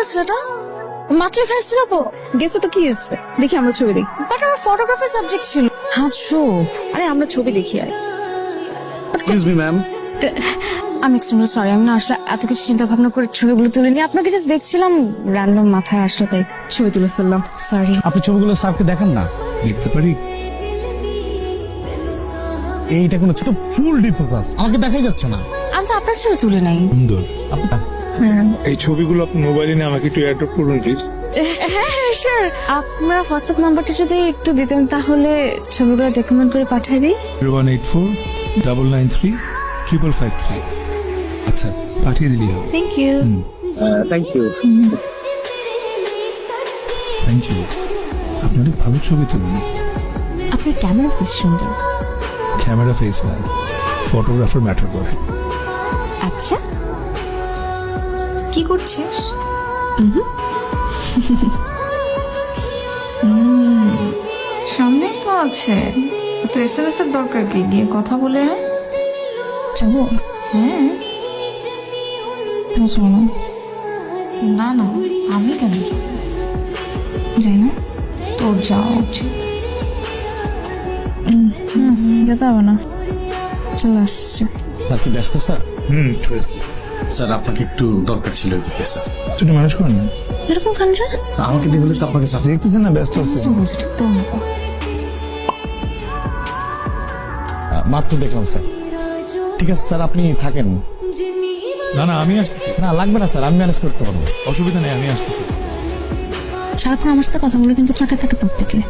ছেলেটা মাত্র এখানে এসেছিল আপু। গেছে তো কি হয়েছে, দেখি আমরা ছবি দেখি। বাট আমার ফটোগ্রাফি সাবজেক্ট ছিল। হ্যাঁ চুপ। আরে আমরা ছবি দেখি আর এক্সকিউজ মি ম্যাম। আমি এক্সট্রিমলি সরি, আমি না আসলে এত কিছু চিন্তা ভাবনা করে ছবিগুলো তুলিনি। আপনাকে জাস্ট দেখছিলাম, র্যান্ডম মাথায় আসলো তাই ছবি তুলে ফেললাম। সরি। আপনি ছবিগুলো স্যারকে দেখান না। দেখতে পারি? এইটা কোনো ছোট ফুল ডিফোকাস, আমাকে দেখাই যাচ্ছে না। আমি তো আপনার ছবি তুলে নাই। সুন্দর। আপনি- এই ছবিগুলো আপনি মোবাইলে নিয়ে আমাকে একটু অ্যাড্রপ করুন প্লিজ। হ্যাঁ হ্যাঁ স্যার, আপনার হোয়াটসঅ্যাপ নাম্বারটা যদি একটু দিতেন তাহলে ছবিগুলো ডকুমেন্ট করে পাঠিয়ে দিই। 01849935553। আচ্ছা, পাঠিয়ে দিলি। Thank you. Thank you. Thank you. আপনি অনেক ভালো ছবি তুলুন। আপনার ক্যামেরা বেশ সুন্দর। ক্যামেরা ফেস না, ফটোগ্রাফার ম্যাটার করে। আচ্ছা, কি করছিস? সামনেই তো আছে, তো এসএমএস এর দরকার কি, গিয়ে কথা বলে আয়। যাবো? হ্যাঁ। তো শোনো, না না, আমি কেন যাব? যাই না? তোর যাওয়া উচিত। যেতে হবে না, চলে আসছে। স্যার কি ব্যস্ত স্যার? একটু ব্যস্ত। স্যার আপনাকে একটু দরকার ছিল এদিকে স্যার। তুমি ম্যানেজ করেন না? এরকম কান্ড্রা আমাকে দিয়ে হলে তো আপনাকে স্যার দেখতেছেন না ব্যস্ত আছে। বলছে ঠিক তো মতো। মাত্র দেখলাম স্যার। ঠিক আছে স্যার, আপনি থাকেন। না না, আমি আসতেছি। না লাগবে না স্যার, আমি ম্যানেজ করতে পারবো। অসুবিধা নেই, আমি আসতেছি। সারাক্ষণ আমার সাথে কথা বলে কিন্তু টাকা থাকে তোর থেকে।